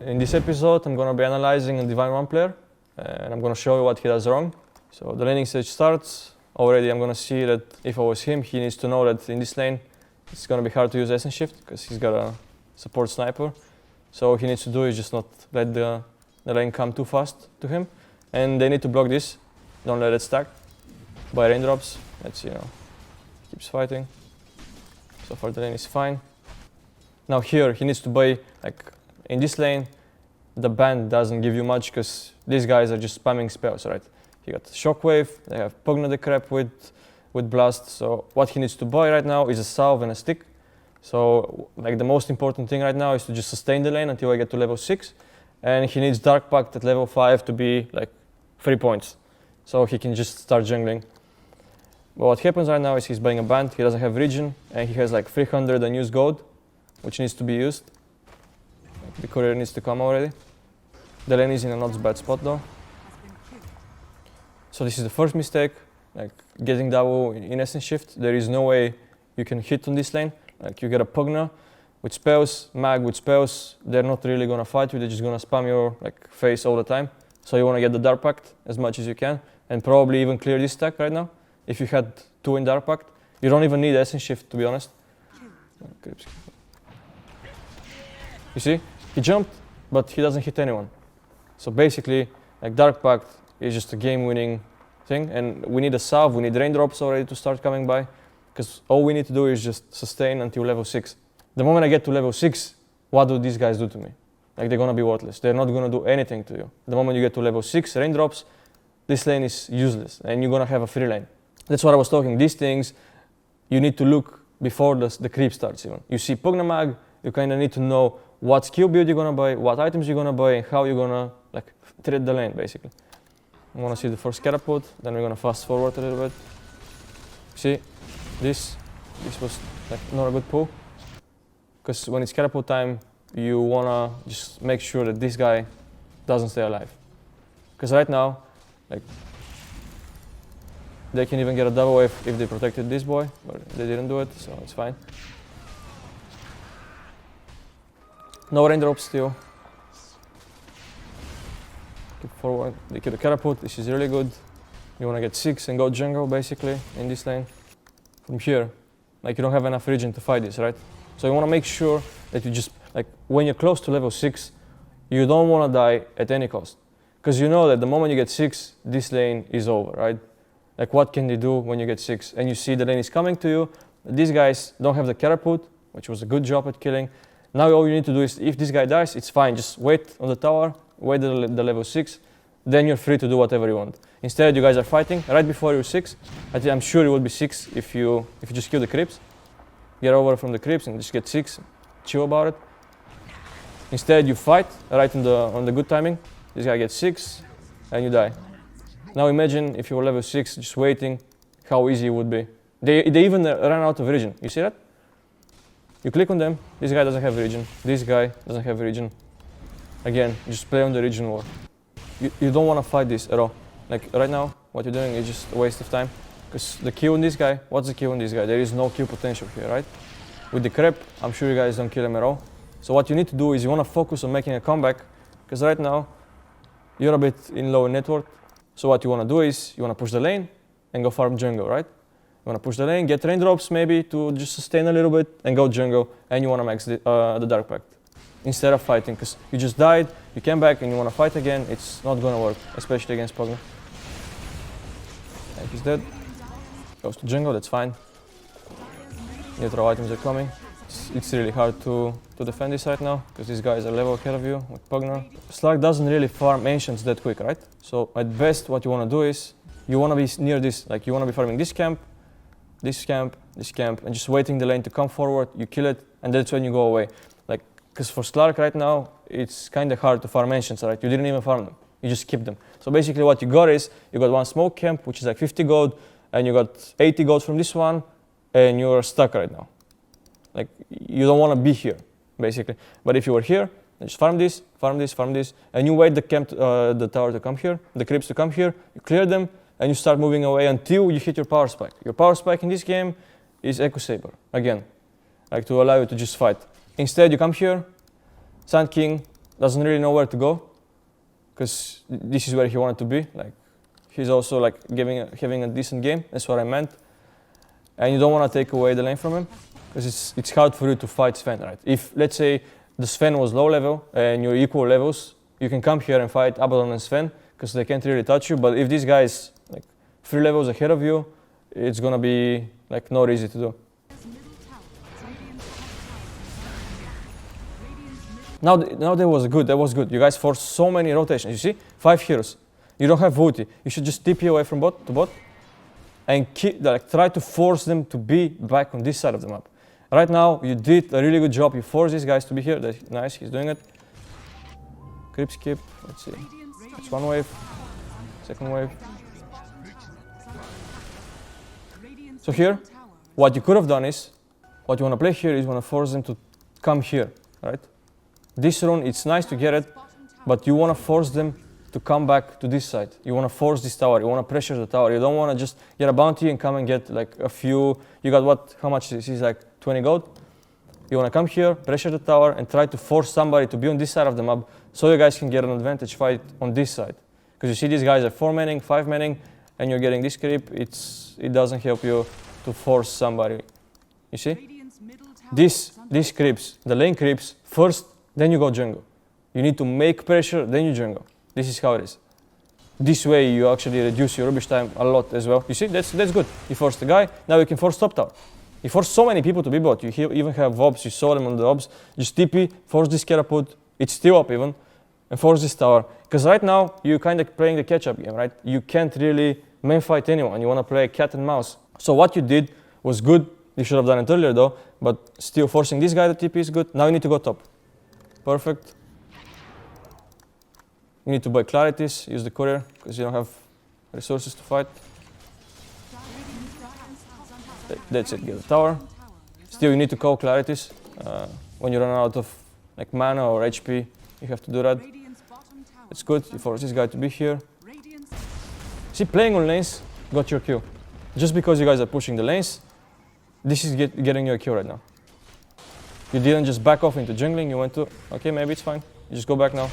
In this episode, I'm going to be analyzing a Divine 1 player, and I'm going to show you what he does wrong. So the laning stage starts. Already I'm going to see that if I was him, he needs to know that in this lane, it's going to be hard to use Essence Shift because he's got a support sniper. So what he needs to do is just not let the lane come too fast to him. And they need to block this. Don't let it stack by raindrops. Let's see, keeps fighting. So far the lane is fine. Now here, he needs to buy, like in this lane, the band doesn't give you much because these guys are just spamming spells, right? He got Shockwave, they have Pugna the Crap with Blast. So what he needs to buy right now is a salve and a stick. So like the most important thing right now is to just sustain the lane until I get to level 6. And he needs Dark Pact at level 5 to be like 3 points. So he can just start jungling. But what happens right now is he's buying a band, he doesn't have regen, and he has like 300 unused gold, which needs to be used. The courier needs to come already. The lane is in a not bad spot though. So this is the first mistake, like getting double in Essence Shift. There is no way you can hit on this lane. Like you get a Pugna with spells, Mag with spells, they're not really gonna fight you, they're just gonna spam your like face all the time. So you wanna get the Dark Pact as much as you can, and probably even clear this stack right now. If you had 2 in Dark Pact, you don't even need Essence Shift to be honest. You see, he jumped, but he doesn't hit anyone. So basically, like Dark Pact is just a game-winning thing, and we need a salve, we need raindrops already to start coming by, because all we need to do is just sustain until level 6. The moment I get to level 6, what do these guys do to me? Like they're gonna be worthless. They're not gonna do anything to you. The moment you get to level 6, raindrops, this lane is useless, and you're gonna have a free lane. That's what I was talking. These things, you need to look before the creep starts even. You see Pugna Mag, you kind of need to know what skill build you're gonna buy, what items you're gonna buy, and how you're gonna like treat the lane basically. I wanna see the first catapult, then we're gonna fast forward a little bit. See, this was like not a good pull. Because when it's catapult time, you wanna just make sure that this guy doesn't stay alive. Because right now, like, they can even get a double wave if they protected this boy, but they didn't do it, so it's fine. No raindrops still. Keep forward. They kill the catapult. This is really good. You want to get 6 and go jungle basically in this lane. From here, like you don't have enough regen to fight this, right? So you want to make sure that you just like when you're close to level 6, you don't want to die at any cost, because you know that the moment you get 6, this lane is over, right? Like what can they do when you get 6 and you see the lane is coming to you? These guys don't have the catapult, which was a good job at killing. Now all you need to do is, if this guy dies, it's fine. Just wait on the tower, wait the level 6, then you're free to do whatever you want. Instead, you guys are fighting right before you're 6. I'm sure you will be 6 if you just kill the creeps. Get over from the creeps and just get 6. Chill about it. Instead, you fight right on the good timing. This guy gets 6, and you die. Now imagine if you were level 6, just waiting, how easy it would be. They even ran out of regen. You see that? You click on them, this guy doesn't have regen, this guy doesn't have regen. Again, just play on the regen war. You don't want to fight this at all. Like right now, what you're doing is just a waste of time. Because the Q on this guy, what's the Q on this guy? There is no Q potential here, right? With the crep, I'm sure you guys don't kill him at all. So what you need to do is you want to focus on making a comeback, because right now, you're a bit in low net worth. So what you want to do is, you want to push the lane and go farm jungle, right? You want to push the lane, get raindrops maybe to just sustain a little bit and go jungle, and you want to max the Dark Pact instead of fighting, because you just died, you came back and you want to fight again, it's not going to work, especially against Pugna. And he's dead. Goes to jungle, that's fine. Neutral items are coming. It's really hard to defend this right now, because these guys are level ahead of you with Pugna. Slark doesn't really farm Ancients that quick, right? So at best what you want to do is, you want to be near this, like you want to be farming this camp, this camp, this camp, and just waiting the lane to come forward, you kill it, and that's when you go away. Like, because for Slark right now, it's kind of hard to farm Ancients, right? You didn't even farm them, you just keep them. So basically what you got is, you got one smoke camp, which is like 50 gold, and you got 80 gold from this one, and you're stuck right now. Like, you don't want to be here, basically. But if you were here, just farm this, farm this, farm this, and you wait the camp, the tower to come here, the creeps to come here, you clear them, and you start moving away until you hit your power spike. Your power spike in this game is Echo Saber, again, like to allow you to just fight. Instead, you come here, Sand King, doesn't really know where to go, because this is where he wanted to be. Like, he's also like having a decent game. That's what I meant. And you don't want to take away the lane from him, because it's hard for you to fight Sven, right? If, let's say, the Sven was low level and you're equal levels, you can come here and fight Abaddon and Sven, because they can't really touch you. But if this guy is like 3 levels ahead of you, it's gonna be like not easy to do. Now that was good. That was good. You guys forced so many rotations. You see, 5 heroes. You don't have ulti. You should just TP away from bot to bot, and try to force them to be back on this side of the map. Right now, you did a really good job. You forced these guys to be here. That's nice. He's doing it. Creep skip. Let's see. It's 1 wave. 2nd wave. So here, what you could have done is, what you want to play here is you want to force them to come here, right? This rune, it's nice to get it, but you want to force them to come back to this side. You want to force this tower. You want to pressure the tower. You don't want to just get a bounty and come and get like a few. You got what? How much this is? Like 20 gold. You want to come here, pressure the tower, and try to force somebody to be on this side of the map, so you guys can get an advantage fight on this side. Because you see these guys are 4-manning, 5-manning, and you're getting this creep. It doesn't help you to force somebody. You see? These creeps, the lane creeps first, then you go jungle. You need to make pressure, then you jungle. This is how it is. This way you actually reduce your rubbish time a lot as well. You see, that's good. You force the guy, now you can force top tower. You force so many people to be bot. You even have obs, you saw them on the obs. Just TP, force this catapult, it's still up even, and force this tower. Because right now, you're kind of playing the catch-up game, right? You can't really main fight anyone. You want to play cat and mouse. So what you did was good. You should have done it earlier though, but still forcing this guy to TP is good. Now you need to go top. Perfect. You need to buy clarities, use the courier, because you don't have resources to fight. That's it, get the tower. Still, you need to call clarities. When you run out of like mana or HP, you have to do that. It's good, you force this guy to be here. See, playing on lanes got your kill. Just because you guys are pushing the lanes, this is getting you a kill right now. You didn't just back off into jungling, you went to, okay, maybe it's fine. You just go back now.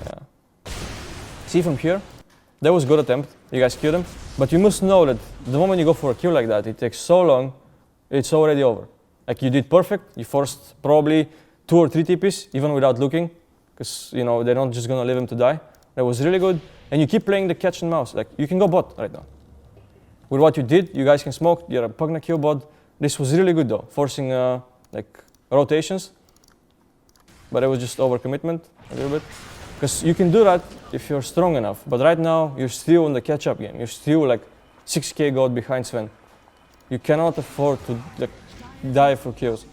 Yeah. See from here, that was a good attempt. You guys killed him. But you must know that the moment you go for a kill like that, it takes so long, it's already over. Like you did perfect, you forced probably 2 or 3 TPs, even without looking, because you know they're not just gonna leave him to die. That was really good. And you keep playing the catch and mouse. Like you can go bot right now. With what you did, you guys can smoke, you're a Pugna kill bot. This was really good though, forcing like rotations. But it was just overcommitment a little bit. Because you can do that if you're strong enough. But right now, you're still in the catch-up game. You're still like 6k gold behind Sven. You cannot afford to like, die for kills.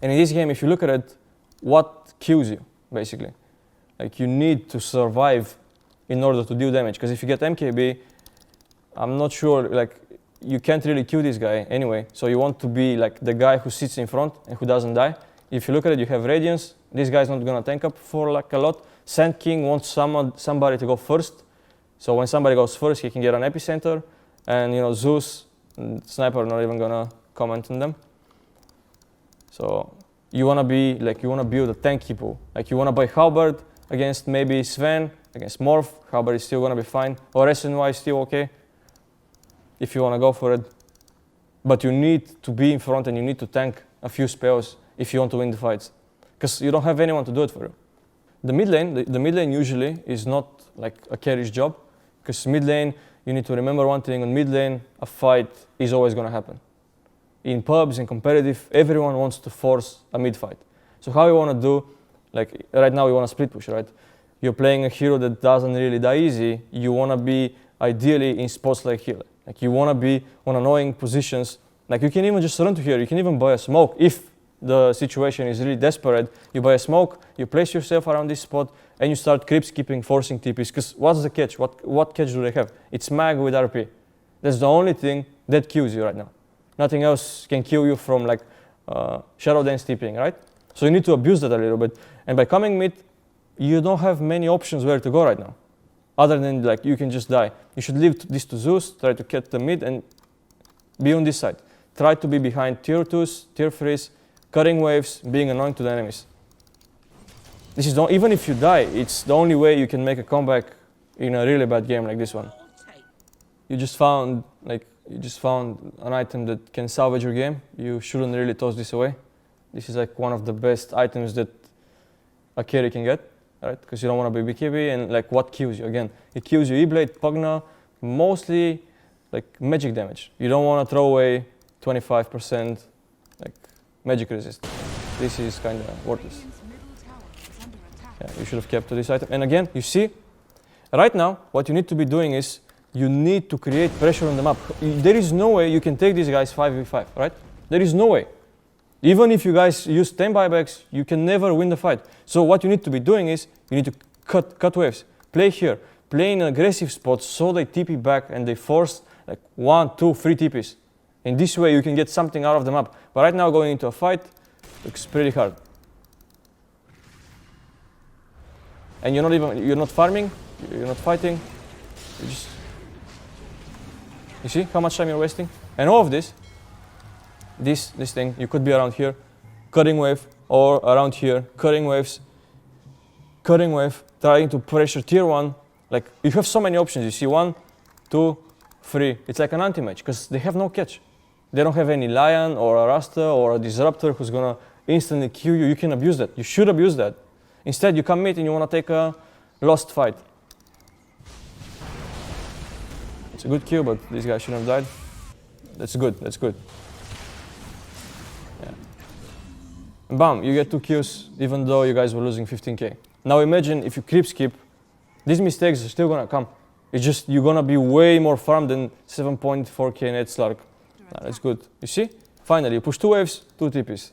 And in this game, if you look at it, what kills you, basically? Like you need to survive in order to deal damage. Because if you get MKB, I'm not sure, like you can't really kill this guy anyway. So you want to be like the guy who sits in front and who doesn't die. If you look at it, you have Radiance. This guy's not gonna tank up for like a lot. Sand King wants somebody to go first. So when somebody goes first, he can get an epicenter. And you know, Zeus and Sniper are not even gonna comment on them. So you wanna be like, you wanna build a tanky pool. Like you wanna buy Halberd against maybe Sven, against Morph. Halberd is still gonna be fine. Or SNY is still okay, if you wanna go for it. But you need to be in front and you need to tank a few spells if you want to win the fights. Because you don't have anyone to do it for you. The mid lane usually is not like a carry's job, because mid lane, you need to remember one thing, on mid lane, a fight is always going to happen. In pubs, in competitive, everyone wants to force a mid fight. So how you want to do, like right now you want to split push, right? You're playing a hero that doesn't really die easy, you want to be ideally in spots like here. Like you want to be on annoying positions, like you can even just run to here, you can even buy a smoke if the situation is really desperate. You buy a smoke, you place yourself around this spot, and you start creep skipping, forcing TPs. Because what's the catch? What catch do they have? It's mag with RP. That's the only thing that kills you right now. Nothing else can kill you from like Shadow Dance TPing, right? So you need to abuse that a little bit. And by coming mid, you don't have many options where to go right now. Other than like you can just die. You should leave this to Zeus, try to get the mid, and be on this side. Try to be behind tier 2s, tier 3s, cutting waves, being annoying to the enemies. This is the, even if you die, it's the only way you can make a comeback in a really bad game like this one. You just found an item that can salvage your game. You shouldn't really toss this away. This is like one of the best items that a carry can get, right? Because you don't want to be BKB, and like what kills you? Again, it kills you E-Blade, Pugna, mostly like magic damage. You don't want to throw away 25% like magic resist. This is kind of worthless. Yeah, you should have kept to this item. And again, you see, right now, what you need to be doing is you need to create pressure on the map. There is no way you can take these guys 5v5, right? There is no way. Even if you guys use 10 buybacks, you can never win the fight. So what you need to be doing is you need to cut waves. Play here. Play in aggressive spots so they TP back and they force like 1, 2, 3 TPs. In this way, you can get something out of the map. But right now, going into a fight looks pretty hard. And you're not farming, you're not fighting. You see how much time you're wasting? And all of this thing, you could be around here, cutting wave, or around here, cutting waves, cutting wave, trying to pressure tier 1. Like, you have so many options. You see 1, 2, 3. It's like an anti-match, because they have no catch. They don't have any Lion, or a Rasta, or a Disruptor who's gonna instantly kill you. You can abuse that. You should abuse that. Instead, you come mid and you wanna take a lost fight. It's a good kill, but this guy shouldn't have died. That's good, that's good. Yeah. And bam, you get 2 kills, even though you guys were losing 15k. Now imagine if you creep skip, these mistakes are still gonna come. It's just you're gonna be way more farmed than 7.4k net Slark. That's good. You see? Finally, you push 2 waves, 2 TPs.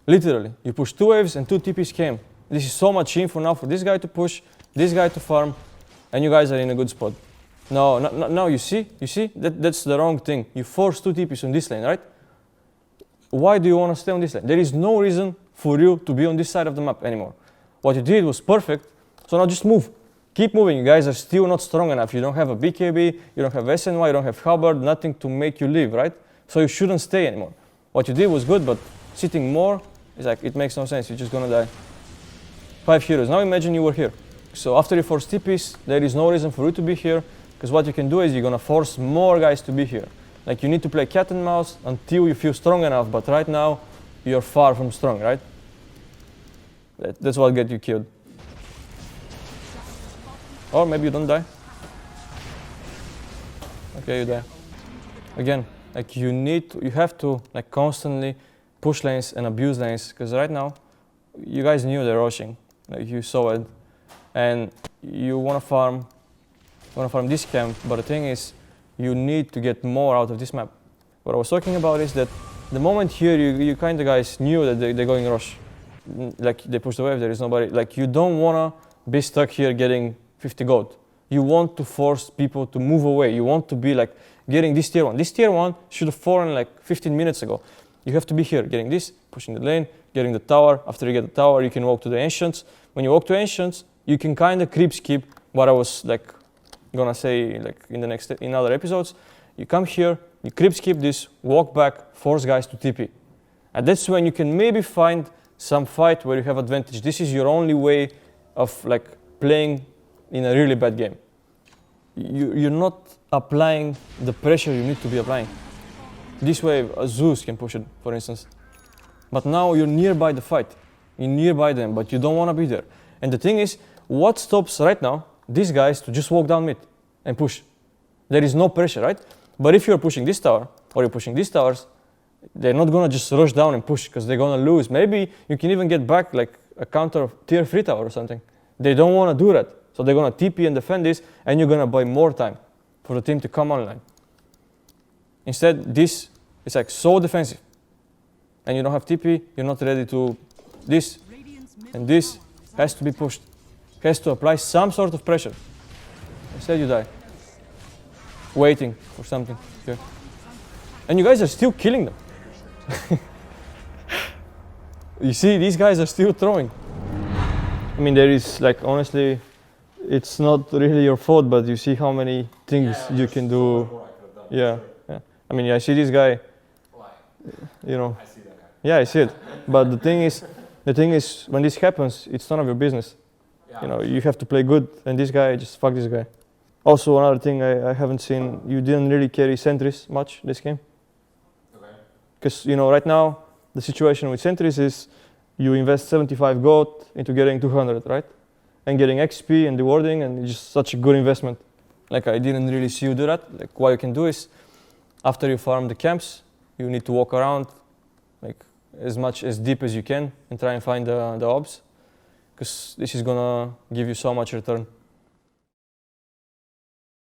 Literally, you push 2 waves and 2 TPs came. This is so much info now for this guy to push, this guy to farm, and you guys are in a good spot. No, you see? That's the wrong thing. You force 2 TPs on this lane, right? Why do you want to stay on this lane? There is no reason for you to be on this side of the map anymore. What you did was perfect, so now just move. Keep moving. You guys are still not strong enough. You don't have a BKB, you don't have SNY, you don't have Hubbard, nothing to make you leave, right? So you shouldn't stay anymore. What you did was good, but sitting more, it's like, it makes no sense. You're just gonna die. 5 heroes. Now imagine you were here. So after you force TPs, there is no reason for you to be here, because what you can do is you're gonna force more guys to be here. Like, you need to play cat and mouse until you feel strong enough, but right now, you're far from strong, right? That's what gets you killed. Or maybe you don't die. Okay, you die. Again, like you have to like constantly push lanes and abuse lanes, because right now, you guys knew they're rushing. Like, you saw it. And you wanna farm this camp, but the thing is, you need to get more out of this map. What I was talking about is that the moment here, you kind of guys knew that they're going rush. Like, they push the wave, there is nobody. Like, you don't wanna be stuck here getting 50 gold. You want to force people to move away. You want to be like getting this tier 1. This tier 1 should have fallen like 15 minutes ago. You have to be here, getting this, pushing the lane, getting the tower. After you get the tower, you can walk to the Ancients. When you walk to Ancients, you can kind of creep skip what I was like gonna say like in other episodes. You come here, you creep skip this, walk back, force guys to TP. And that's when you can maybe find some fight where you have advantage. This is your only way of like playing in a really bad game. You're not applying the pressure you need to be applying. This way, a Zeus can push it, for instance. But now you're nearby the fight. You're nearby them, but you don't want to be there. And the thing is, what stops right now these guys to just walk down mid and push? There is no pressure, right? But if you're pushing this tower, or you're pushing these towers, they're not going to just rush down and push, because they're going to lose. Maybe you can even get back like a counter tier 3 tower or something. They don't want to do that. So they're going to TP and defend this, and you're going to buy more time for the team to come online. Instead, this is like so defensive. And you don't have TP, you're not ready to this. And this has to be pushed. Has to apply some sort of pressure. Instead, you die. Waiting for something here. And you guys are still killing them. You see, these guys are still throwing. I mean, there is like, honestly, it's not really your fault, but you see how many things you can do. Yeah. I mean, I see this guy, you know. I see that guy. Yeah, I see it. But the thing is, the thing is, when this happens, it's none of your business. Yeah. You know, you have to play good, and this guy, just fuck this guy. Also, another thing I haven't seen, you didn't really carry sentries much this game. Okay. Because, you know, right now, the situation with sentries is you invest 75 gold into getting 200, right? And getting XP and rewarding, and it's just such a good investment. Like, I didn't really see you do that. Like, what you can do is, after you farm the camps, you need to walk around like as deep as you can and try and find the orbs, because this is gonna give you so much return.